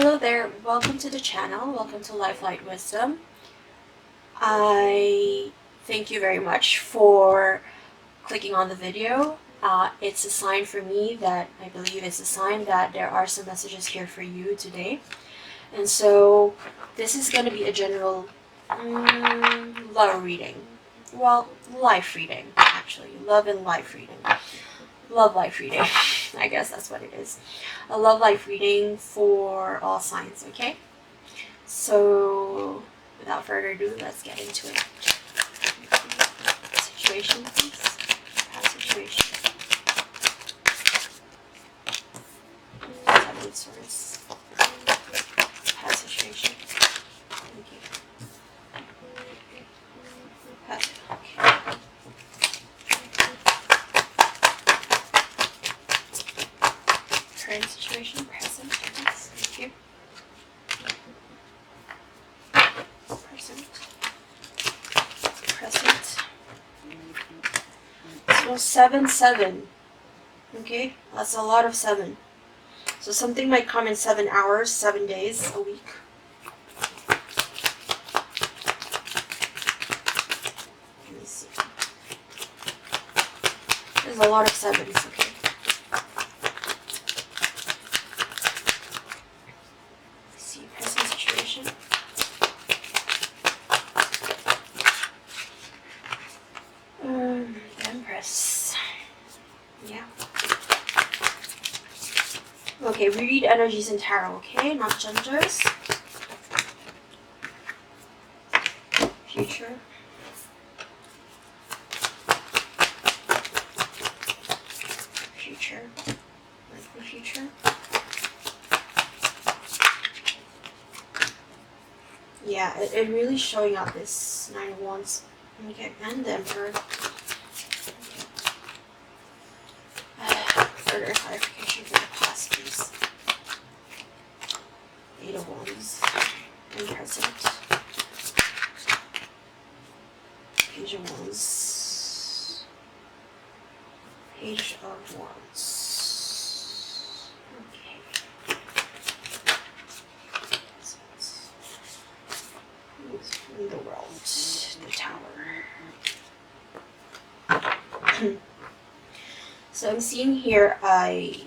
Hello there, welcome to the channel, welcome to Lifelight Wisdom. I thank you very much for clicking on the video. It's a sign for me that I believe it's a sign that there are some messages here for you today. And so this is going to be a general love reading. Well, life reading, actually. Love and life reading. Love life reading. I guess that's what it is. A love life reading for all signs, okay? So, without further ado, let's get into it. Situation, please. Situation. Seven swords. Past situation. Thank you. Okay. Current situation, present, yes, thank you. Present. So 7. Okay, that's a lot of 7. So something might come in 7 hours, 7 days, a week. Let me see. There's a lot of 7s, okay. Empress. Yeah. Okay, we read energies in tarot, okay? Not genders. Future. Future. Like the future. Yeah, it really showing up this 9 of Wands. Okay, and the Emperor. Further clarification for the past, please. 8 of Wands. And present. Page of Wands. Page of Wands. Okay. Who's in the world? The Tower. So I'm seeing here, okay.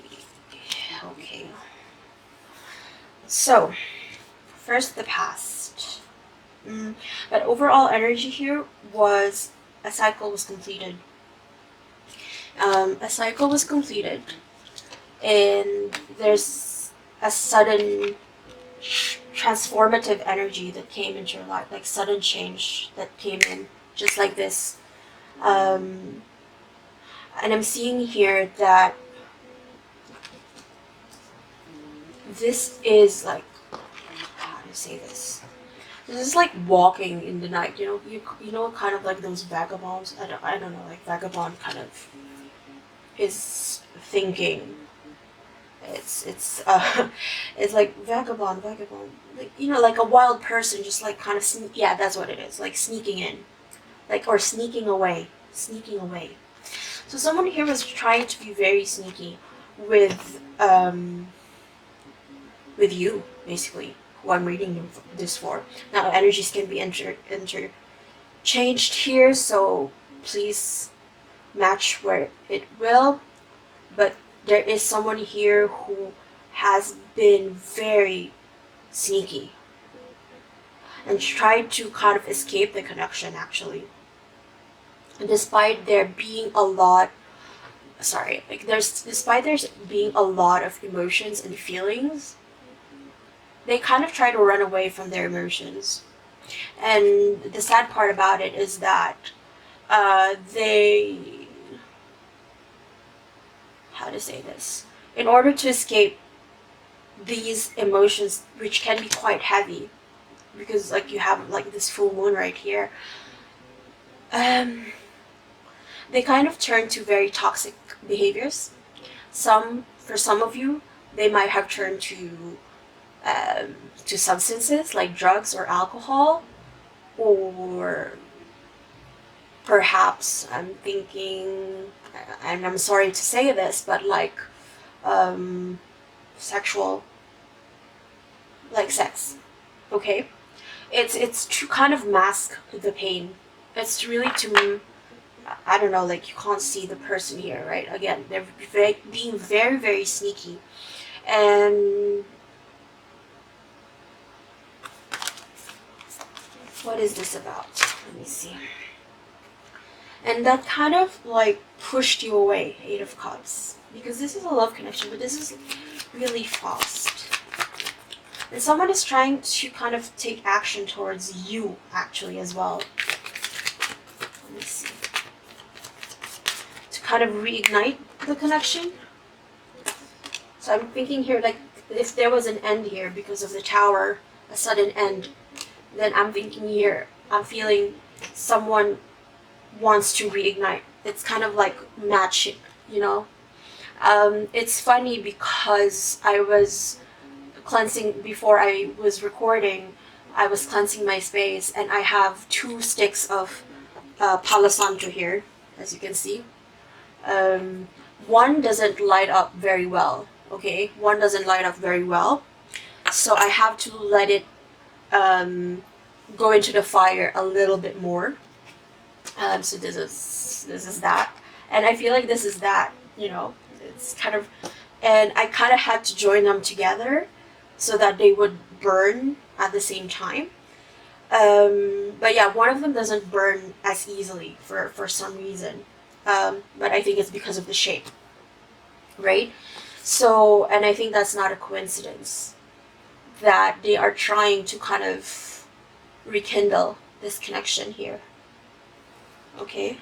So, first the past. But overall energy here was, a cycle was completed. A cycle was completed, and there's a sudden transformative energy that came into your life, like sudden change that came in, just like this. And I'm seeing here that this is like, how do you say this? This is like walking in the night, you know, kind of like those vagabonds. I don't know, like vagabond kind of is thinking. It's it's like vagabond, like, you know, like a wild person, just like kind of yeah, that's what it is, like sneaking in, like, or sneaking away. So someone here was trying to be very sneaky with you, basically, who I'm reading this for. Now, energies can be interchanged here, so please match where it will. But there is someone here who has been very sneaky and tried to kind of escape the connection, actually. And despite there being a lot, despite there's being a lot of emotions and feelings, they kind of try to run away from their emotions. And the sad part about it is that they, how to say this, in order to escape these emotions, which can be quite heavy, because like you have like this full moon right here, they kind of turn to very toxic behaviors. For some of you, they might have turned to substances like drugs or alcohol, or perhaps I'm thinking, and I'm sorry to say this, but like sexual like sex. Okay, it's to kind of mask the pain. It's really to, I don't know, like you can't see the person here, right? Again, they're being very, very sneaky. And what is this about? Let me see. And that kind of like pushed you away, Eight of Cups. Because this is a love connection, but this is really fast. And someone is trying to kind of take action towards you, actually, as well. Let me see. To kind of reignite the connection. So I'm thinking here, like, if there was an end here because of the Tower, a sudden end, then I'm thinking here, I'm feeling someone wants to reignite. It's kind of like matching, you know? It's funny because I was cleansing, before I was recording, I was cleansing my space, and I have 2 sticks of Palo Santo here, as you can see. One doesn't light up very well, okay? One doesn't light up very well. So I have to let it go into the fire a little bit more. So this is that. And I feel like this is that, you know? It's kind of, and I kind of had to join them together so that they would burn at the same time. But yeah, one of them doesn't burn as easily for some reason. But I think it's because of the shape, right? So, and I think that's not a coincidence that they are trying to kind of rekindle this connection here. Okay?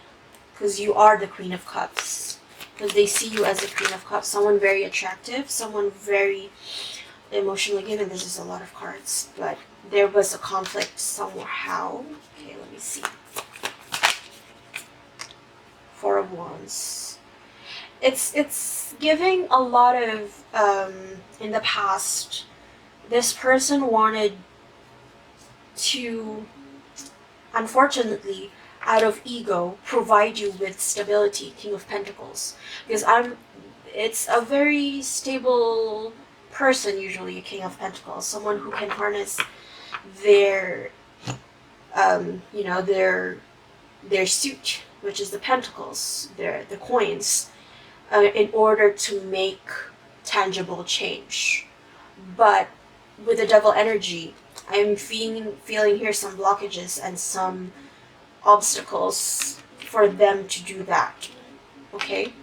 Because you are the Queen of Cups. Because they see you as the Queen of Cups. Someone very attractive, someone very emotionally given. There's just a lot of cards. But there was a conflict somehow. Okay, let me see. 4 of Wands. It's giving a lot of, in the past, this person wanted to, unfortunately, out of ego, provide you with stability, King of Pentacles. Because it's a very stable person, usually, a King of Pentacles. Someone who can harness their, you know, their suit, which is the Pentacles, the coins, in order to make tangible change. But with the Devil energy, I'm feeling here some blockages and some obstacles for them to do that, okay?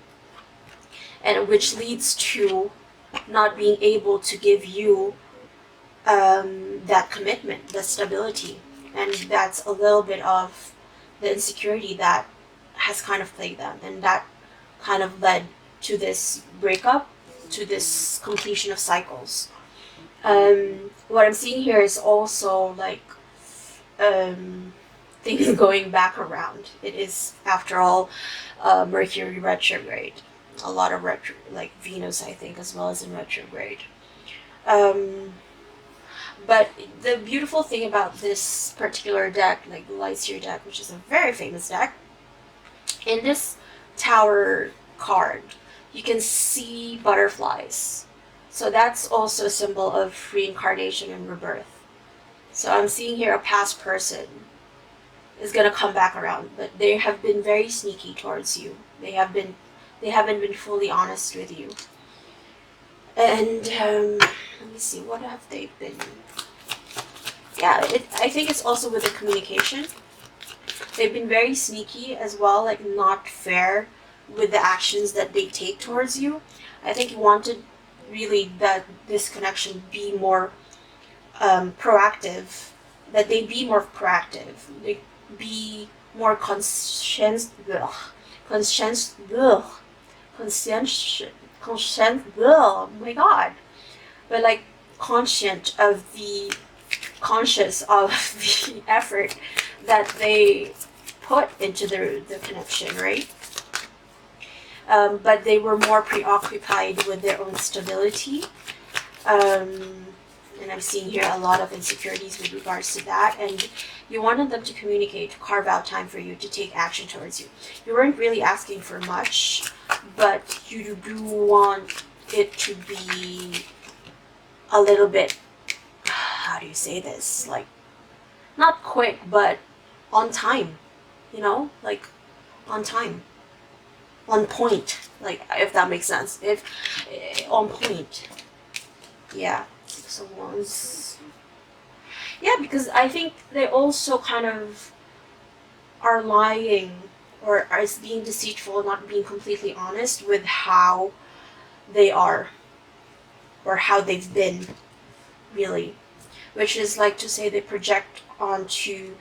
And which leads to not being able to give you that commitment, the stability. And that's a little bit of the insecurity that has kind of plagued them, and that kind of led to this breakup, to this completion of cycles. What I'm seeing here is also like things going back around. It is, after all, Mercury retrograde. A lot of like Venus, I think, as well as in retrograde. But the beautiful thing about this particular deck, like the Lightseer deck, which is a very famous deck, in this Tower card, you can see butterflies. So that's also a symbol of reincarnation and rebirth. So I'm seeing here a past person is going to come back around, but they have been very sneaky towards you. They haven't been fully honest with you. And let me see, what have they been? Yeah, I think it's also with the communication. They've been very sneaky as well, like not fair with the actions that they take towards you. I think you wanted really that this connection be more proactive, that they be more proactive, they be more conscientious, oh my god, but like conscious of the effort that they put into the connection, right? But they were more preoccupied with their own stability. And I'm seeing here a lot of insecurities with regards to that. And you wanted them to communicate, to carve out time for you, to take action towards you. You weren't really asking for much, but you do want it to be a little bit how do you say this, like, not quick, but on time, like on time, on point, like, if that makes sense, if on point. Yeah, Six of Wands. Yeah, because I think they also kind of are lying or are being deceitful, not being completely honest with how they are or how they've been, really, which is like to say they project onto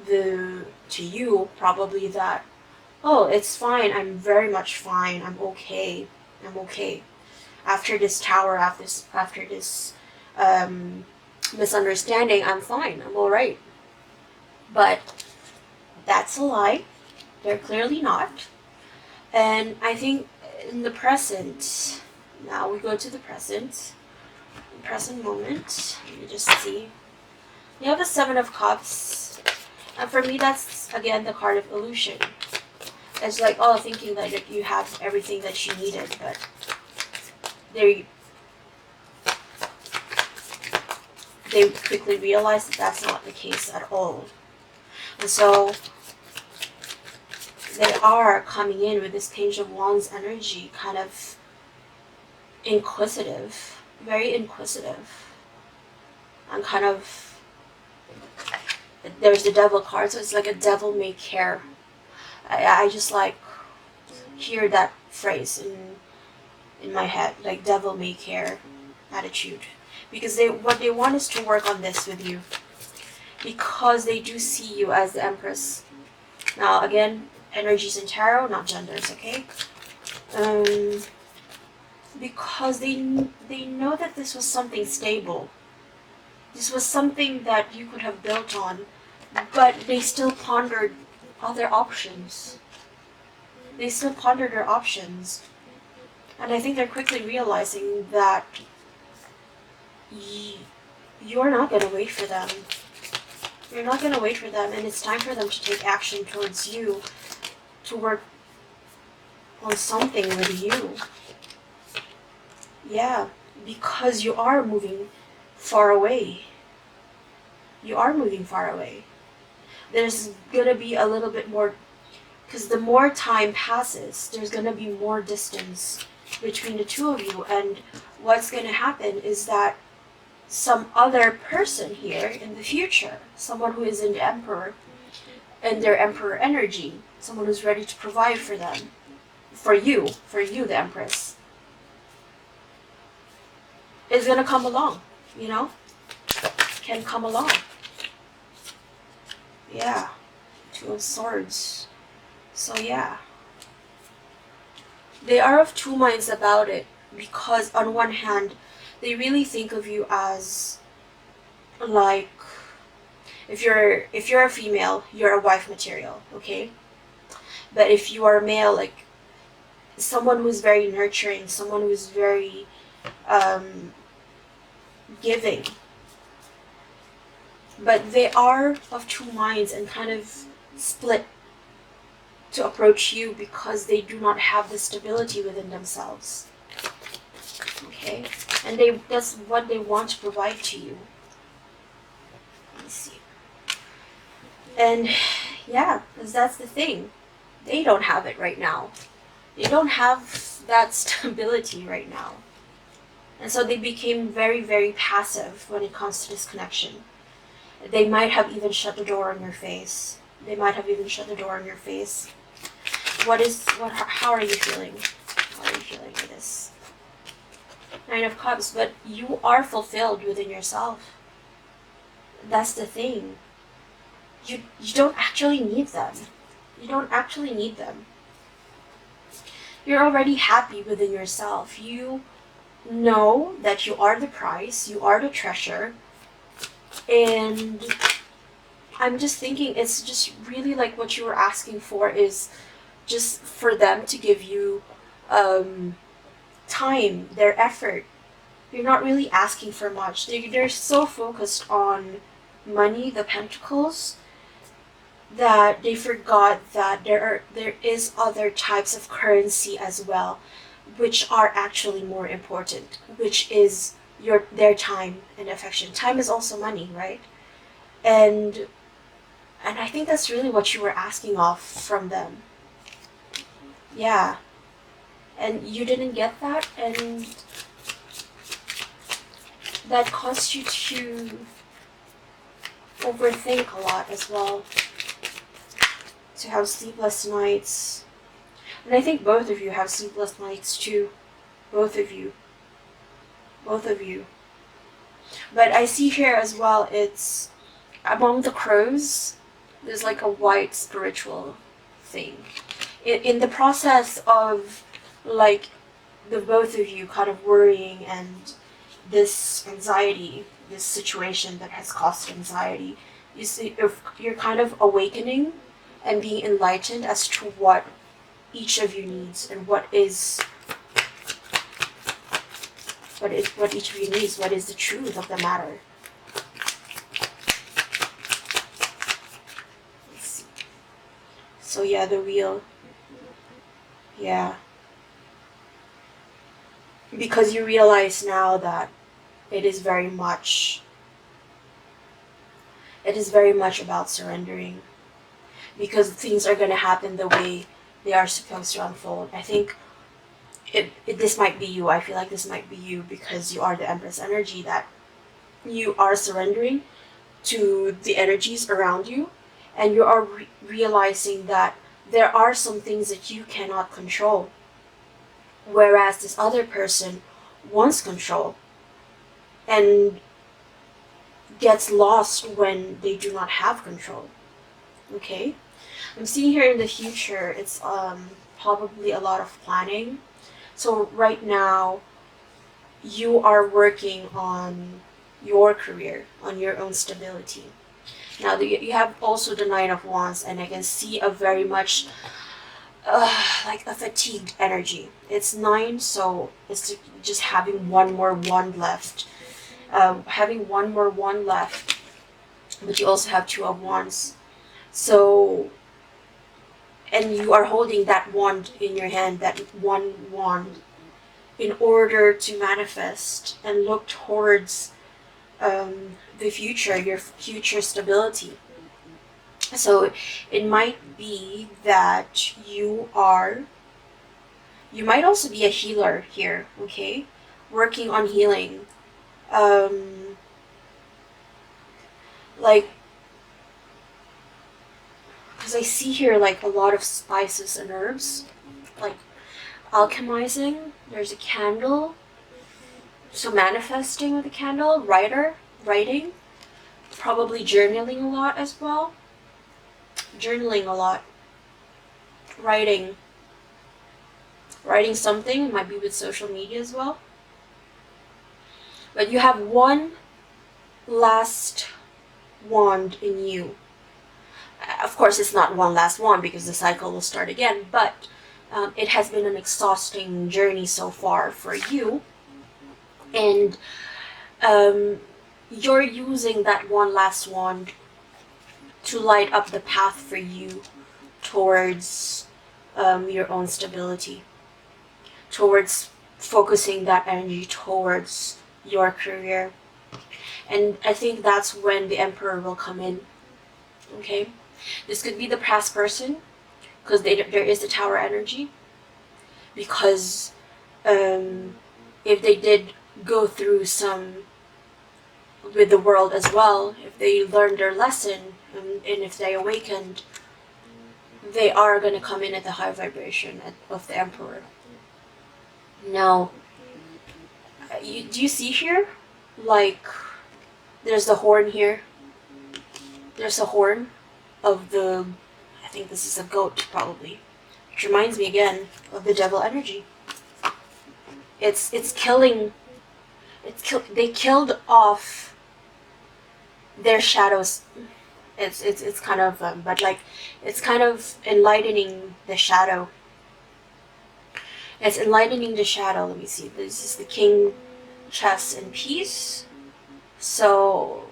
to you probably that, oh, it's fine, I'm very much fine, I'm okay, after this tower, after this misunderstanding, I'm fine, I'm all right. But that's a lie. They're clearly not. And I think in the present, now we go to the present moment. Let me just see. You have the Seven of Cups. And for me, that's, again, the card of illusion. It's like, oh, thinking that you have everything that you needed, but they quickly realize that that's not the case at all. And so they are coming in with this Page of Wands energy, kind of inquisitive, very inquisitive, and kind of, there's the Devil card, so it's like a devil may care. I just like hear that phrase in my head, like devil may care attitude, because what they want is to work on this with you, because they do see you as the Empress. Now again, energies in tarot, not genders, okay? Because they know that this was something stable. This was something that you could have built on, but they still pondered other options. They still pondered their options. And I think they're quickly realizing that you're not going to wait for them. You're not going to wait for them, and it's time for them to take action towards you, to work on something with you. Yeah, because you are moving far away. You are moving far away. There's going to be a little bit more, because the more time passes, there's going to be more distance between the two of you, and what's going to happen is that some other person here in the future, someone who is in the Emperor, and their Emperor energy, someone who's ready to provide for them, for you, the Empress, is going to come along, can come along. Yeah, Two of Swords. So yeah, they are of two minds about it, because on one hand, they really think of you as, like, if you're a female, you're a wife material, okay? But if you are a male, like someone who's very nurturing, someone who's very giving. But they are of two minds and kind of split to approach you, because they do not have the stability within themselves. Okay? And that's what they want to provide to you. Let me see. And yeah, because that's the thing. They don't have it right now. They don't have that stability right now. And so they became very, very passive when it comes to this connection. They might have even shut the door on your face. How are you feeling? How are you feeling with this? Nine of Cups, but you are fulfilled within yourself. That's the thing. You don't actually need them. You're already happy within yourself. You know that you are the prize, you are the treasure, and I'm just thinking it's just really like what you were asking for is just for them to give you time, their effort. You're not really asking for much. They're so focused on money, the pentacles, that they forgot that there is other types of currency as well, which are actually more important, which is their time and affection. Time is also money, right? And I think that's really what you were asking of from them. Yeah. And you didn't get that, and that caused you to overthink a lot as well, to have sleepless nights. And I think both of you have sleepless nights too. Both of you. Both of you. But I see here as well, it's among the crows, there's like a white spiritual thing. In the process of like the both of you kind of worrying and this anxiety, this situation that has caused anxiety, you see, if you're kind of awakening and being enlightened as to what each of you needs and what each of you needs, what is the truth of the matter. Let's see. So yeah, the wheel. Yeah. Because you realize now that it is very much about surrendering, because things are going to happen the way they are supposed to unfold. I think this might be you. I feel like this might be you, because you are the Empress energy, that you are surrendering to the energies around you, and you are realizing that there are some things that you cannot control, whereas this other person wants control and gets lost when they do not have control. Okay? I'm seeing here in the future, it's probably a lot of planning. So right now, you are working on your career, on your own stability. Now you have also the Nine of Wands, and I can see a very much like a fatigued energy. It's 9, so it's just having one more wand left. Having one more wand left, but you also have Two of Wands. So, and you are holding that wand in your hand, that one wand, in order to manifest and look towards the future, your future stability. So it might be that you might also be a healer here, okay? Working on healing. Like, because I see here like a lot of spices and herbs, like alchemizing. There's a candle. So manifesting with a candle, writing, probably journaling a lot as well. Journaling a lot. Writing something, might be with social media as well. But you have one last wand in you. Of course, it's not one last wand because the cycle will start again, but it has been an exhausting journey so far for you. And you're using that one last wand to light up the path for you towards your own stability, towards focusing that energy towards your career. And I think that's when the Emperor will come in. Okay? This could be the past person, because there is the Tower energy. Because if they did go through some with the world as well, if they learned their lesson, and if they awakened, they are going to come in at the high vibration of the Emperor. Now, do you see here? Like, there's the horn here. There's a horn of the, I think this is a goat probably, which reminds me again of the devil energy. It's killing. They killed off their shadows. It's kind of but like it's kind of enlightening the shadow. It's enlightening the shadow. Let me see. This is the King, Chess, and Peace. So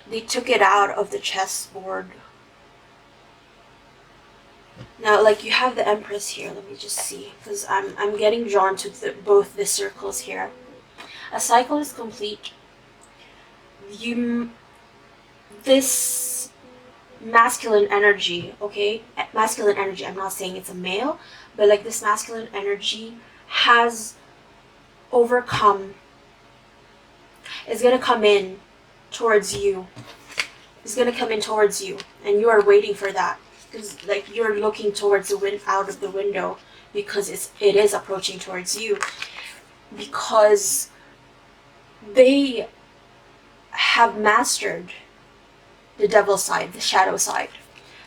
they took it out of the chessboard. Now, like, you have the Empress here. Let me just see, because I'm getting drawn to both the circles here. A cycle is complete. You, this masculine energy, okay? Masculine energy, I'm not saying it's a male, but like this masculine energy has overcome, is gonna come in towards you. Is gonna come in towards you, and you are waiting for that. Because like you're looking towards the wind out of the window because it is approaching towards you. Because they have mastered the devil side, the shadow side.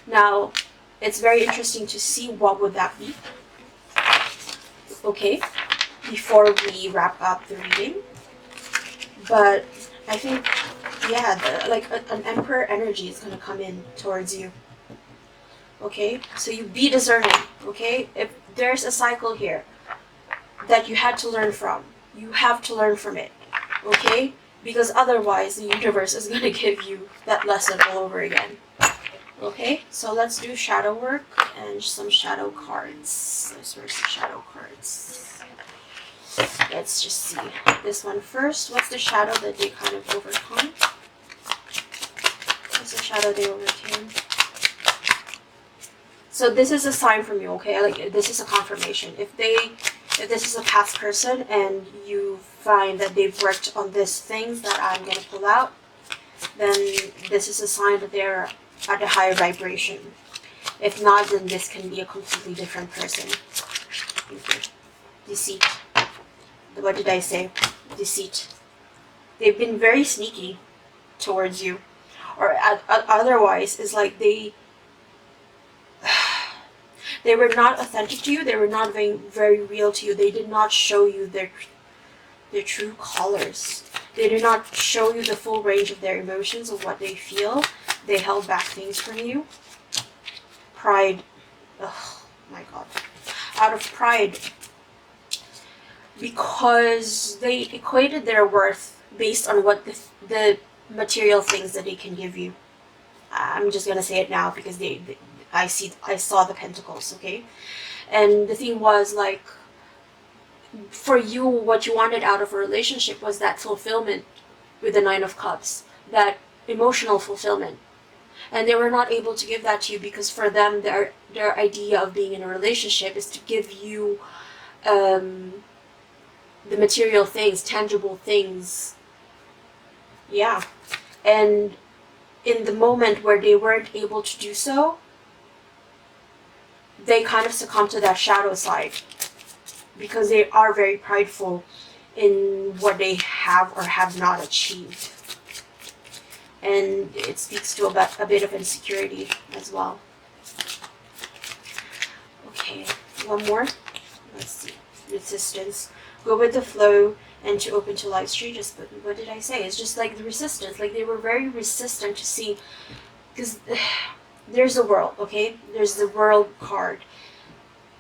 Now, it's very interesting to see what would that be. Okay, before we wrap up the reading. But I think, yeah, an emperor energy is going to come in towards you. Okay, so you be discerning. Okay, if there's a cycle here that you had to learn from, you have to learn from it. Okay, because otherwise the universe is going to give you that lesson all over again. Okay, so let's do shadow work and some shadow cards. Where's the shadow cards? Let's just see this one first. What's the shadow that they kind of overcome? What's the shadow they overcame? So this is a sign from you, okay? Like this is a confirmation. If this is a past person and you find that they've worked on these things that I'm gonna pull out, then this is a sign that they're at a higher vibration. If not, then this can be a completely different person. Okay. Deceit. What did I say? Deceit. They've been very sneaky towards you. Or otherwise, it's like they were not authentic to you. They were not very real to you. They did not show you their true colors. They did not show you the full range of their emotions, of what they feel. They held back things from you. Pride. Oh my God. Out of pride. Because they equated their worth based on what the material things that they can give you. I'm just gonna say it now because I saw the pentacles, okay? And the thing was like, for you, what you wanted out of a relationship was that fulfillment with the Nine of Cups, that emotional fulfillment. And they were not able to give that to you because for them, their idea of being in a relationship is to give you the material things, tangible things. Yeah. And in the moment where they weren't able to do so, they kind of succumb to that shadow side because they are very prideful in what they have or have not achieved. And it speaks to a bit of insecurity as well. Okay, one more. Let's see. Resistance. Go with the flow and to open to life's tree. Just what did I say? It's just like the resistance. Like they were very resistant to see, because there's the world, okay? There's the world card.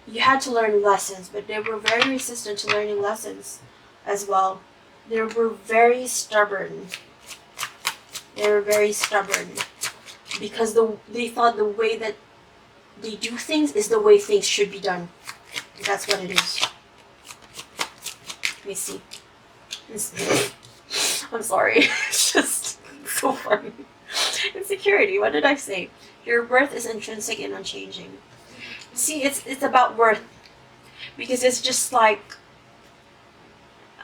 You had to learn lessons, but they were very resistant to learning lessons as well. They were very stubborn. They were very stubborn because they thought the way that they do things is the way things should be done. That's what it is. Let me see. I'm sorry. It's just so funny. Insecurity. What did I say? Your worth is intrinsic and unchanging. See, it's about worth, because it's just like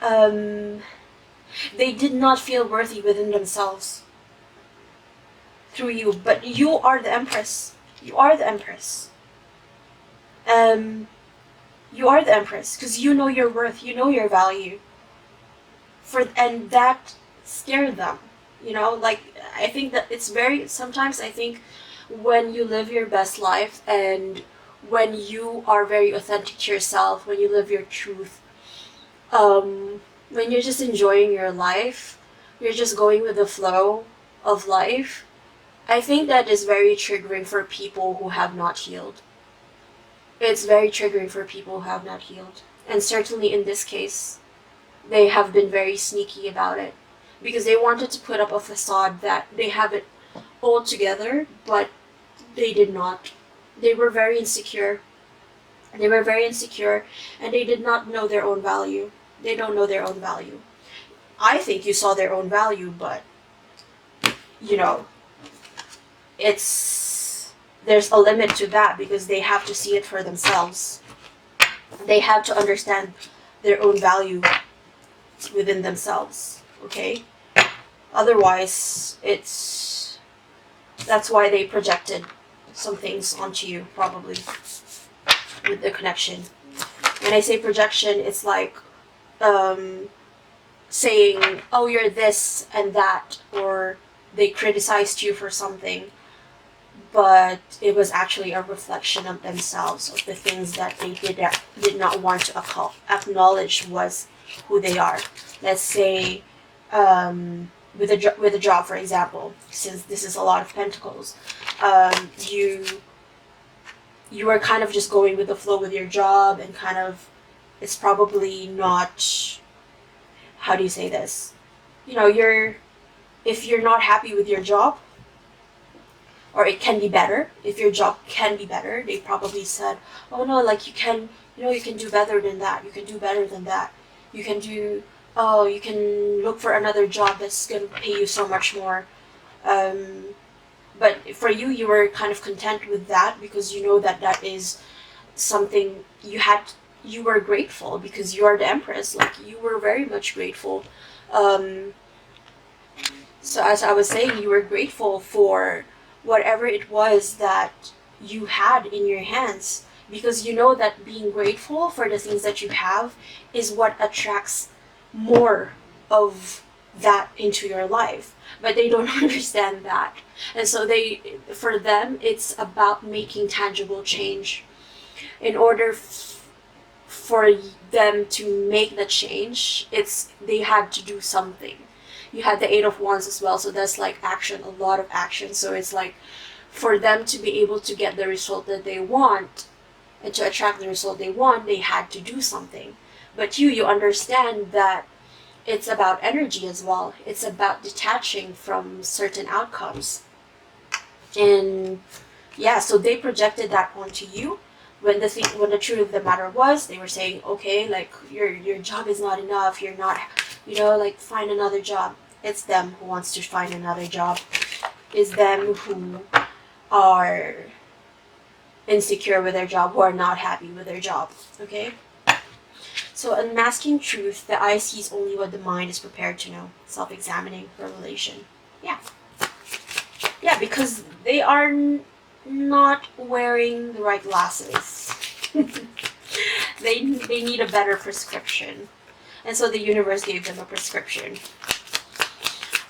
they did not feel worthy within themselves through you, but you are the Empress. You are the Empress. You are the Empress because you know your worth, you know your value. And that scared them. You know, like I think that it's very, sometimes I think when you live your best life and when you are very authentic to yourself, when you live your truth, when you're just enjoying your life, you're just going with the flow of life, I think that is very triggering for people who have not healed. It's very triggering for people who have not healed. And certainly in this case, they have been very sneaky about it because they wanted to put up a facade that they have it all together, but they did not. They were very insecure. They were very insecure and they did not know their own value. They don't know their own value. I think you saw their own value, but you know, it's there's a limit to that because they have to see it for themselves. They have to understand their own value within themselves. Okay? Otherwise, it's that's why they projected some things onto you, probably, with the connection. When I say projection, it's like saying, oh, you're this and that, or they criticized you for something, but it was actually a reflection of themselves, of the things that they did not want to acknowledge was who they are. Let's say, with a job, for example, since this is a lot of pentacles, you are kind of just going with the flow with your job, and kind of it's probably not, how do you say this? If you're not happy with your job, or it can be better, if your job can be better, they probably said, oh no, like you can do better than that, you can do better than that, you can do, oh, you can look for another job that's going to pay you so much more. But for you, you were kind of content with that because you know that that is something you were grateful because you are the Empress, like you were very much grateful. So as I was saying, you were grateful for whatever it was that you had in your hands, because you know that being grateful for the things that you have is what attracts more of that into your life. But they don't understand that. And so for them, it's about making tangible change. In order for them to make the change, they had to do something. You had the 8 of Wands as well, so that's like action, a lot of action. So it's like, for them to be able to get the result that they want and to attract the result they want, they had to do something. But you understand that it's about energy as well. It's about detaching from certain outcomes. And yeah, so they projected that onto you. When the truth of the matter was, they were saying, okay, like your job is not enough, you're not, like, find another job. It's them who wants to find another job. It's them who are insecure with their job, who are not happy with their job. Okay? So unmasking truth, the eye sees only what the mind is prepared to know. Self-examining revelation. Yeah. Yeah, because they are not wearing the right glasses. They need a better prescription. And so the universe gave them a prescription.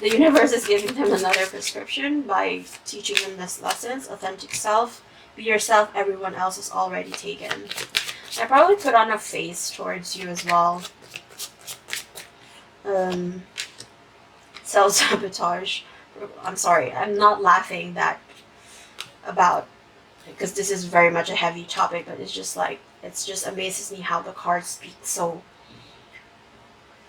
The universe is giving them another prescription by teaching them this lessons. Authentic self. Be yourself, everyone else is already taken. I probably put on a face towards you as well. Self-sabotage. I'm sorry, I'm not laughing because this is very much a heavy topic, but it just amazes me how the cards speak so,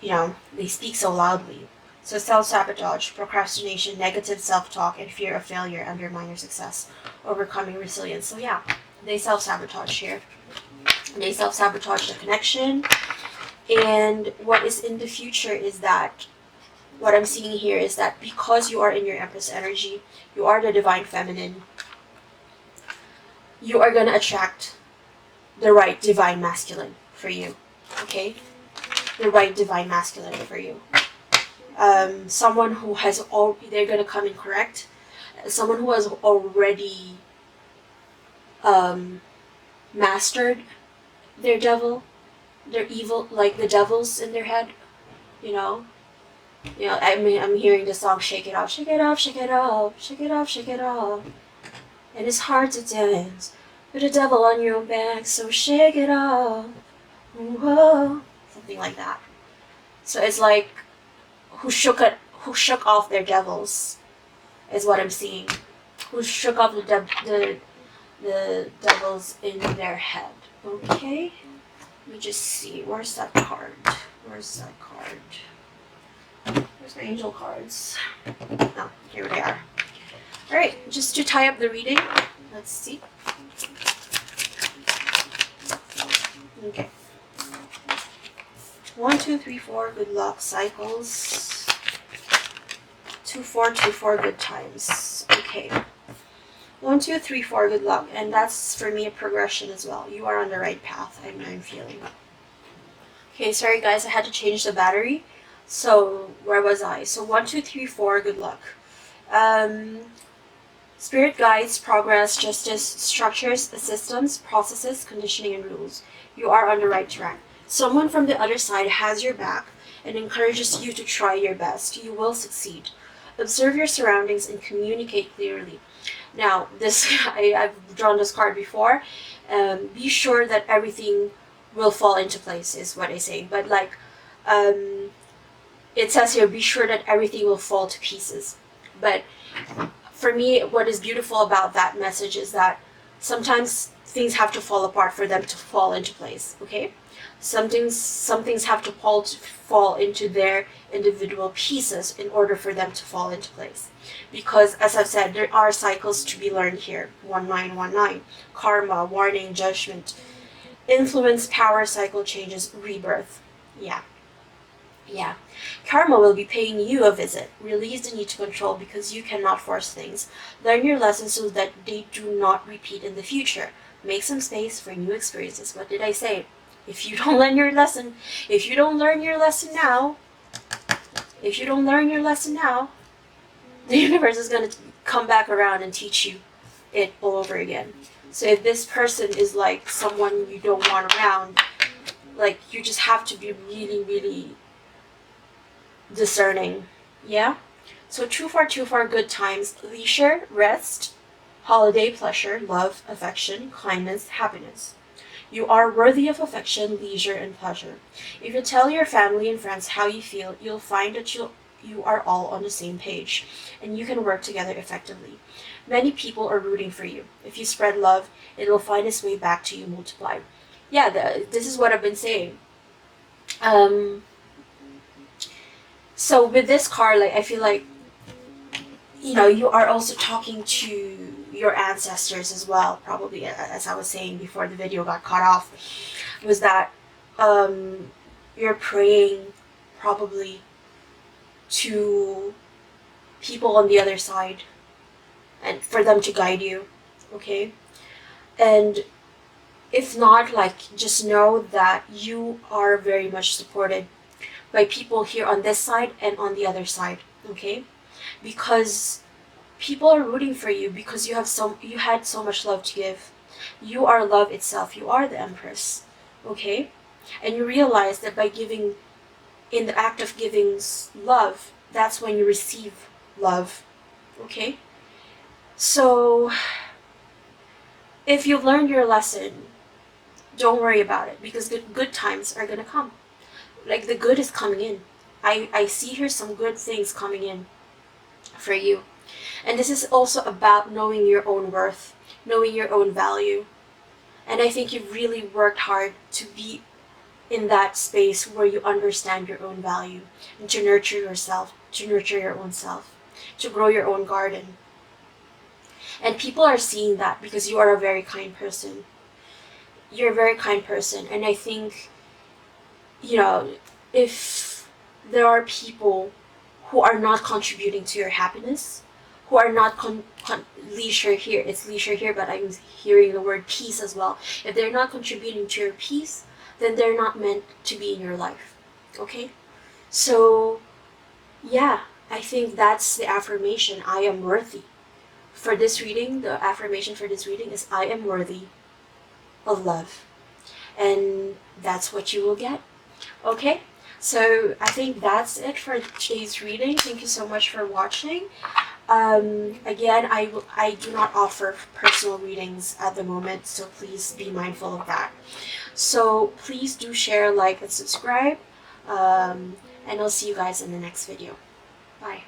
they speak so loudly. So self-sabotage, procrastination, negative self-talk, and fear of failure undermine your success. Overcoming resilience. So yeah, they self-sabotage here. They self-sabotage the connection. And what is in the future is that, what I'm seeing here is that because you are in your Empress energy, you are the divine feminine, you are going to attract the right divine masculine for you. Okay? The right divine masculine for you. Someone who has they're going to come in correct. Someone who has already mastered their devil, their evil, like the devils in their head, I'm hearing the song Shake It Off, Shake It Off, Shake It Off, Shake It Off, Shake It Off. And it's hard to dance with a devil on your back, so shake it off. Whoa. Something like that. So it's like, who shook off their devils, is what I'm seeing. Who shook off the devils in their head. Okay? Let me just see. Where's that card? Where's my angel cards? Oh, here they are. Alright, just to tie up the reading. Let's see. Okay. 1, 2, 3, 4, good luck cycles. 2, 4, 2, 4, good times. Okay. 1, 2, 3, 4, good luck. And that's for me a progression as well. You are on the right path, I'm feeling. Okay, sorry guys, I had to change the battery. So, where was I? So 1, 2, 3, 4, good luck. Spirit guides, progress, justice, structures, systems, processes, conditioning, and rules. You are on the right track. Someone from the other side has your back and encourages you to try your best. You will succeed. Observe your surroundings and communicate clearly. Now, this I've drawn this card before. Be sure that everything will fall into place, is what I say. But like, it says here, be sure that everything will fall to pieces. But for me, what is beautiful about that message is that sometimes things have to fall apart for them to fall into place, okay? Some things have to fall into their individual pieces in order for them to fall into place. Because, as I've said, there are cycles to be learned here. 1919, karma, warning, judgment, influence, power, cycle changes, rebirth. Yeah. Karma will be paying you a visit. Release the need to control because you cannot force things. Learn your lessons so that they do not repeat in the future. Make some space for new experiences. What did I say? If you don't learn your lesson now, the universe is going to come back around and teach you it all over again. So if this person is like someone you don't want around, like, you just have to be really, really discerning. Yeah? So 2, 4, 2, 4, good times, leisure, rest, holiday, pleasure, love, affection, kindness, happiness. You are worthy of affection, leisure, and pleasure. If you tell your family and friends how you feel, you'll find that you are all on the same page, and you can work together effectively. Many people are rooting for you. If you spread love, it will find its way back to you multiplied. Yeah, this is what I've been saying. So with this card, like, I feel like, you are also talking to your ancestors as well, probably, as I was saying before the video got cut off, was that you're praying probably to people on the other side and for them to guide you, okay? And if not, like, just know that you are very much supported by people here on this side and on the other side, okay? Because people are rooting for you because you had so much love to give. You are love itself. You are the Empress, okay? And you realize that by giving, in the act of giving love, that's when you receive love, okay? So if you've learned your lesson, don't worry about it, because good times are gonna come. Like, the good is coming in. I see here some good things coming in for you. And this is also about knowing your own worth, knowing your own value. And I think you've really worked hard to be in that space where you understand your own value and to nurture yourself, to nurture your own self, to grow your own garden. And people are seeing that because you are a very kind person. You're a very kind person. And I think, if there are people who are not contributing to your happiness, who are not leisure here, it's leisure here, but I'm hearing the word peace as well. If they're not contributing to your peace, then they're not meant to be in your life, okay? So, yeah, I think that's the affirmation, I am worthy. For this reading, the affirmation for this reading is, I am worthy of love. And that's what you will get, okay? So I think that's it for today's reading. Thank you so much for watching. Again, I do not offer personal readings at the moment, so please be mindful of that. So please do share, like, and subscribe, and I'll see you guys in the next video. Bye.